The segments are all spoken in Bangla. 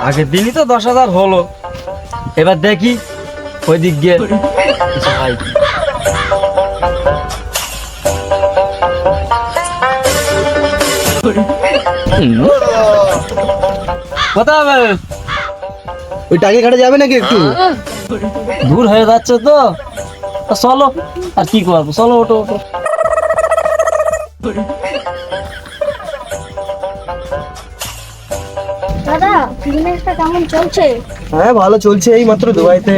আগের দিনই তো 10,000 হলো, এবার দেখি ওই দিক গিয়ে ভাই। কোথায় হবে? ওই টাকে কাটা যাবে নাকি একটু? দূর হয়ে যাচ্ছে তো, চলো আর কি করবো, চলো ওটো ওটো। দাদা বিজনেসটা কেমন চলছে? হ্যাঁ ভালো চলছে, এই মাত্র দুবাইতে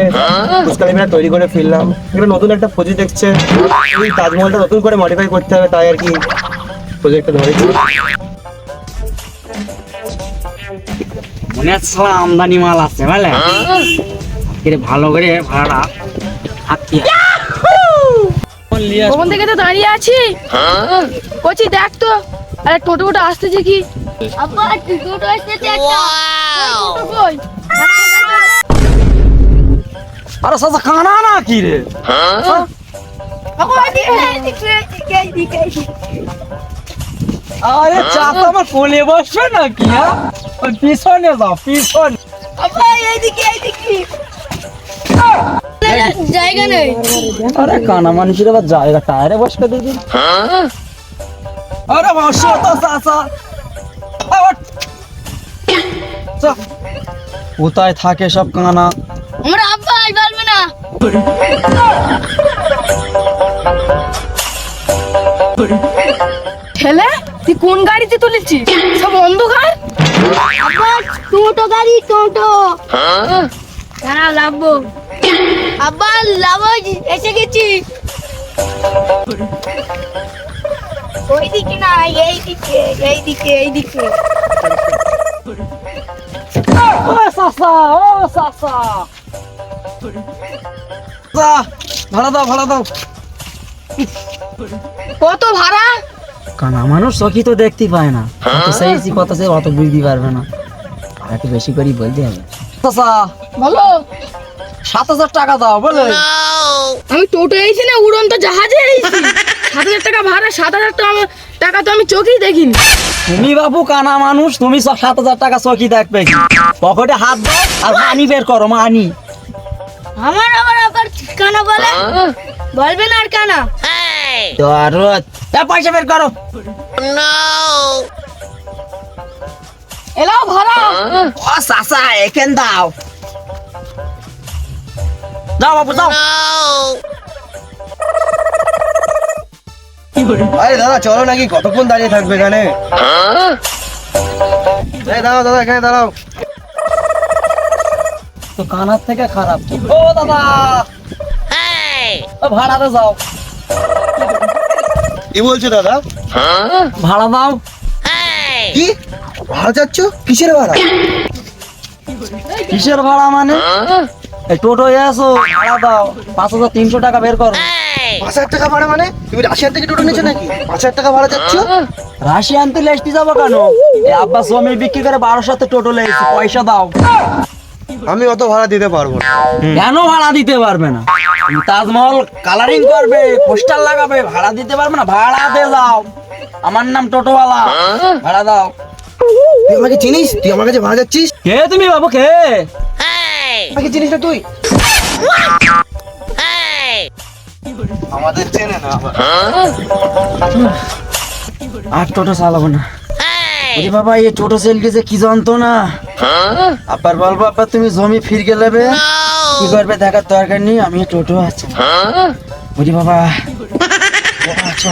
ফুচকালিটা তৈরি করে ফিরলাম। এখানে নতুন একটা প্রজেক্ট দেখছে, এই তাজমহলটা নতুন করে মডিফাই করতে হবে, তাই আর কি প্রজেক্টটা ধরেছি। মনে হচ্ছে আমদানি মাল আছে বুঝলে, ভালো করে ভাড়া হাতি। ওখান থেকে তো দাঁড়িয়ে আছি, কচি দেখ তো, আরে টোটো টোটো আসতেছে কি? আব্বা টোটো আসতেছে একটা। টোটো কই? আরে সাসা কানা না কি রে? আব্বা, এদিকে। আরে চাচা আমার কোলে বসবে নাকি? হ্যাঁ ওই পিছনে যাও, পিছনে। আব্বা এদিকে। জায়গা নেই। আরে কানা মানুষের আবার জায়গা টায়ারে বসবে দিদি। আরে বসো তো চাচা। কোথায় থাকে সব কানা? আমার আব্বা আই পারবে না। ঠেলে তুই কোন গাড়িতে তুলেছিস? সব অন্ধকার। আব্বা টোটো গাড়ি টোটো। দাঁড়া লাভবো। আব্বা লাভো এসে গেছি। ওইদিকে না, এইদিকে। ও চাচা, ও চাচা। ভাড়া দাও। কত ভাড়া? কানা মানুষ চকি তো দেখতে পায় না, কত চাইছি কত চাই অত বুঝতে পারবে না, আর একটু বেশি করে বলতে হবে। চাচা বলো। 7,000 টাকা দাও বলে। আমি টোটো এসেছি না উড়ন্ত জাহাজে এসেছি। 7,000 টাকা ভাড়া, 7,000 টাকা তো আমি চোখেই দেখিনি। তুমি বাবু কানা মানুষ, তুমি 7,000 টাকা চকি দেখবে কি? পকেটে হাত দাও আর মানি বের করো, মানি। আমার আবার কানা বলে বলবে না আর কানা। পয়সা বের করো। এলাও ভাড়া। ও চাচা এখান দাও বাবু যাও। আরে দাদা চলো নাকি, কতক্ষণ দাঁড়িয়ে থাকবে এখানে? দাঁড়াও দাদা, এখানে দাঁড়াও। তো কানার থেকে খারাপ কি? ও দাদা ভাড়াতে যাও। কি বলছো দাদা? ভাড়া দাও। কি ভাড়া যাচ্ছ? কিসের ভাড়া? কিসের ভাড়া মানে? এই টোটো এসো, ভাড়া দাও। 5,300 টাকা বের করো। 5,000 টাকা ভাড়া মানে? তুমি রাশিয়ান থেকে টোটো নিয়েছো নাকি? 5,000 টাকা ভাড়া যাচ্ছ? রাশিয়ান তো লেস্টি যাবো কেন? এই আব্বা জমি বিক্রি করে 1200-তে টোটো লেগেছি, পয়সা দাও। আমি অত ভাড়া দিতে পারবো না। কেন ভাড়া দিতে পারবে না? তুমি তাজমহল কালারিং করবে, পোস্টার লাগাবে, ভাড়া দিতে পারবে না? ভাড়া দিয়ে যাও, আমার নাম টোটোওয়ালা, ভাড়া দাও। তুই আমাকে চিনিস? তুই আমার কাছে ভাড়া যাচ্ছিস? কে তুমি বাবু, কে? আমাকে চিনিস না তুই? আমাদের চেনে না আবার। আর টোটো চালাবো না। ওরে বাবা, এই টোটো সেল গেছে কি জানতো না। আব্বার বলবো, আব্বা তুমি জমি ফির গেলে কি করবে দেখার দরকার নেই, আমি টোটো আছে। ওরে বাবা, আচ্ছা